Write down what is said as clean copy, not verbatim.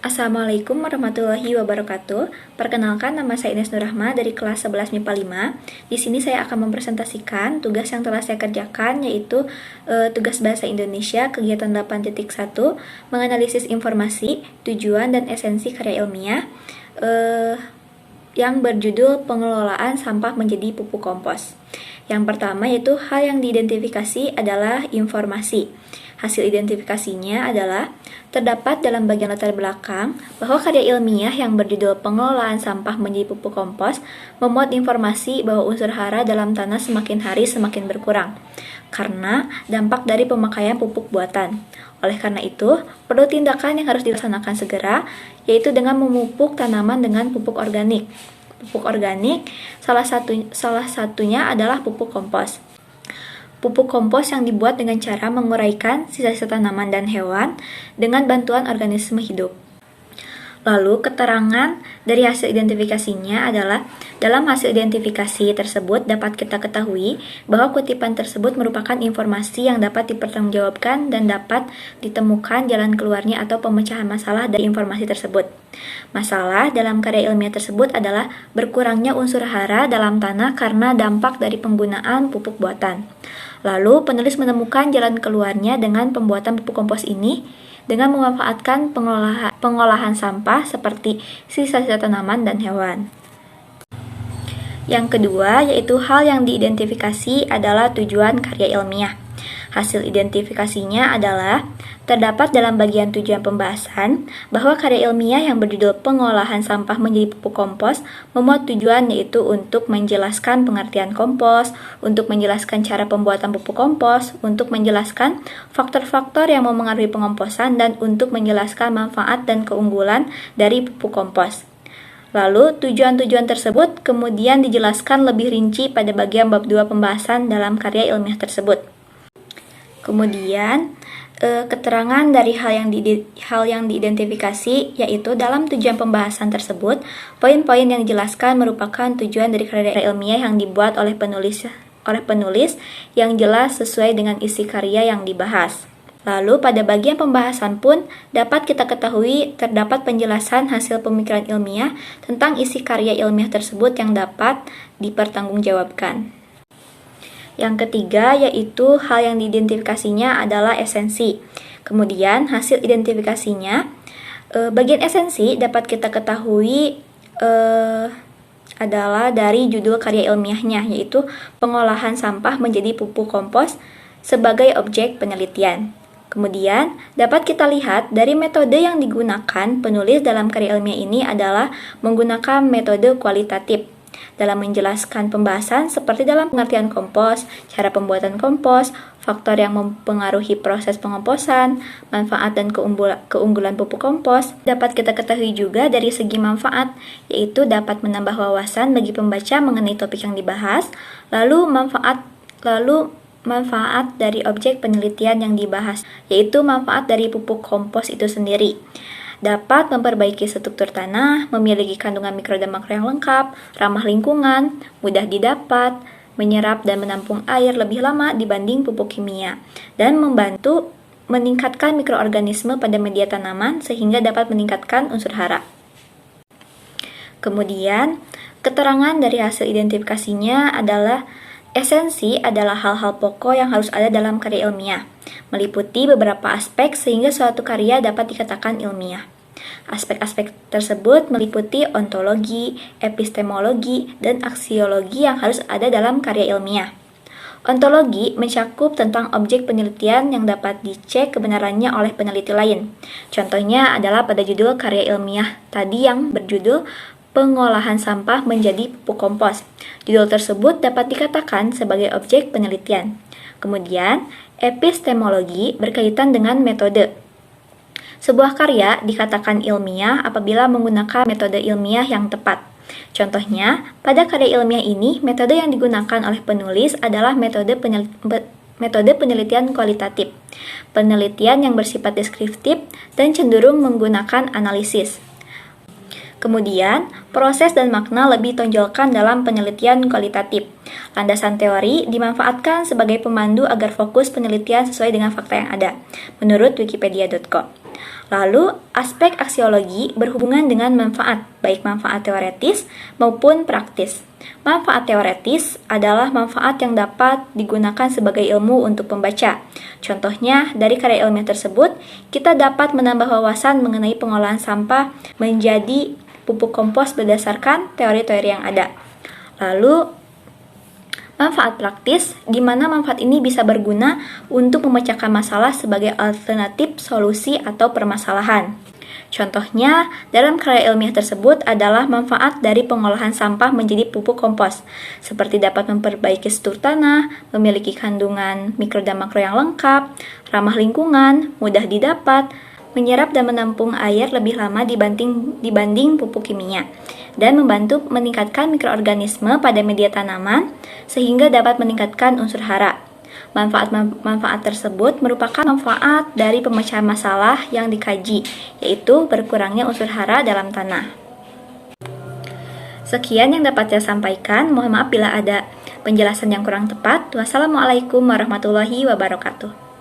Assalamualaikum warahmatullahi wabarakatuh. Perkenalkan, nama saya Ines Nurrahma dari kelas 11 MIPA 5. Di sini saya akan mempresentasikan tugas yang telah saya kerjakan, yaitu tugas Bahasa Indonesia kegiatan 8.1, menganalisis informasi, tujuan dan esensi karya ilmiah yang berjudul pengelolaan sampah menjadi pupuk kompos. Yang pertama yaitu hal yang diidentifikasi adalah informasi. Hasil identifikasinya adalah terdapat dalam bagian latar belakang bahwa karya ilmiah yang berjudul pengelolaan sampah menjadi pupuk kompos memuat informasi bahwa unsur hara dalam tanah semakin hari semakin berkurang karena dampak dari pemakaian pupuk buatan. Oleh karena itu, perlu tindakan yang harus dilaksanakan segera, yaitu dengan memupuk tanaman dengan pupuk organik. Pupuk organik salah satunya adalah pupuk kompos. Pupuk kompos yang dibuat dengan cara menguraikan sisa-sisa tanaman dan hewan dengan bantuan organisme hidup. Lalu, keterangan dari hasil identifikasinya adalah dalam hasil identifikasi tersebut dapat kita ketahui bahwa kutipan tersebut merupakan informasi yang dapat dipertanggungjawabkan dan dapat ditemukan jalan keluarnya atau pemecahan masalah dari informasi tersebut. Masalah dalam karya ilmiah tersebut adalah berkurangnya unsur hara dalam tanah karena dampak dari penggunaan pupuk buatan. Lalu, penulis menemukan jalan keluarnya dengan pembuatan pupuk kompos ini dengan memanfaatkan pengolahan sampah seperti sisa-sisa tanaman dan hewan. Yang kedua, yaitu hal yang diidentifikasi adalah tujuan karya ilmiah. Hasil identifikasinya adalah terdapat dalam bagian tujuan pembahasan bahwa karya ilmiah yang berjudul pengolahan sampah menjadi pupuk kompos memuat tujuan yaitu untuk menjelaskan pengertian kompos, untuk menjelaskan cara pembuatan pupuk kompos, untuk menjelaskan faktor-faktor yang memengaruhi pengomposan, dan untuk menjelaskan manfaat dan keunggulan dari pupuk kompos. Lalu, tujuan-tujuan tersebut kemudian dijelaskan lebih rinci pada bagian bab 2 pembahasan dalam karya ilmiah tersebut. Kemudian, keterangan dari hal yang diidentifikasi, yaitu dalam tujuan pembahasan tersebut, poin-poin yang dijelaskan merupakan tujuan dari karya ilmiah yang dibuat oleh penulis yang jelas sesuai dengan isi karya yang dibahas. Lalu, pada bagian pembahasan pun dapat kita ketahui terdapat penjelasan hasil pemikiran ilmiah tentang isi karya ilmiah tersebut yang dapat dipertanggungjawabkan. Yang ketiga, yaitu hal yang diidentifikasinya adalah esensi. Kemudian, hasil identifikasinya, bagian esensi dapat kita ketahui adalah dari judul karya ilmiahnya, yaitu pengolahan sampah menjadi pupuk kompos sebagai objek penelitian. Kemudian, dapat kita lihat dari metode yang digunakan penulis dalam karya ilmiah ini adalah menggunakan metode kualitatif dalam menjelaskan pembahasan seperti dalam pengertian kompos, cara pembuatan kompos, faktor yang mempengaruhi proses pengomposan, manfaat dan keunggulan pupuk kompos. Dapat kita ketahui juga dari segi manfaat, yaitu dapat menambah wawasan bagi pembaca mengenai topik yang dibahas, lalu manfaat dari objek penelitian yang dibahas, yaitu manfaat dari pupuk kompos itu sendiri. Dapat memperbaiki struktur tanah, memiliki kandungan mikro dan makro yang lengkap, ramah lingkungan, mudah didapat, menyerap dan menampung air lebih lama dibanding pupuk kimia, dan membantu meningkatkan mikroorganisme pada media tanaman sehingga dapat meningkatkan unsur hara. Kemudian, keterangan dari hasil identifikasinya adalah esensi adalah hal-hal pokok yang harus ada dalam karya ilmiah, meliputi beberapa aspek sehingga suatu karya dapat dikatakan ilmiah. Aspek-aspek tersebut meliputi ontologi, epistemologi, dan aksiologi yang harus ada dalam karya ilmiah. Ontologi mencakup tentang objek penelitian yang dapat dicek kebenarannya oleh peneliti lain. Contohnya adalah pada judul karya ilmiah tadi yang berjudul pengolahan sampah menjadi pupuk kompos. Judul tersebut dapat dikatakan sebagai objek penelitian. Kemudian, epistemologi berkaitan dengan metode. Sebuah karya dikatakan ilmiah apabila menggunakan metode ilmiah yang tepat. Contohnya, pada karya ilmiah ini, metode yang digunakan oleh penulis adalah metode penelitian kualitatif, penelitian yang bersifat deskriptif dan cenderung menggunakan analisis. Kemudian, proses dan makna lebih tonjolkan dalam penelitian kualitatif. Landasan teori dimanfaatkan sebagai pemandu agar fokus penelitian sesuai dengan fakta yang ada, menurut wikipedia.com. Lalu, aspek aksiologi berhubungan dengan manfaat, baik manfaat teoretis maupun praktis. Manfaat teoretis adalah manfaat yang dapat digunakan sebagai ilmu untuk pembaca. Contohnya, dari karya ilmiah tersebut, kita dapat menambah wawasan mengenai pengolahan sampah menjadi pupuk kompos berdasarkan teori-teori yang ada. Lalu, manfaat praktis, di mana manfaat ini bisa berguna untuk memecahkan masalah sebagai alternatif solusi atau permasalahan. Contohnya, dalam karya ilmiah tersebut adalah manfaat dari pengolahan sampah menjadi pupuk kompos, seperti dapat memperbaiki struktur tanah, memiliki kandungan mikro dan makro yang lengkap, ramah lingkungan, mudah didapat, menyerap dan menampung air lebih lama dibanding pupuk kimia, dan membantu meningkatkan mikroorganisme pada media tanaman sehingga dapat meningkatkan unsur hara. Manfaat tersebut merupakan manfaat dari pemecahan masalah yang dikaji, yaitu berkurangnya unsur hara dalam tanah. Sekian yang dapat saya sampaikan, mohon maaf bila ada penjelasan yang kurang tepat. Wassalamualaikum warahmatullahi wabarakatuh.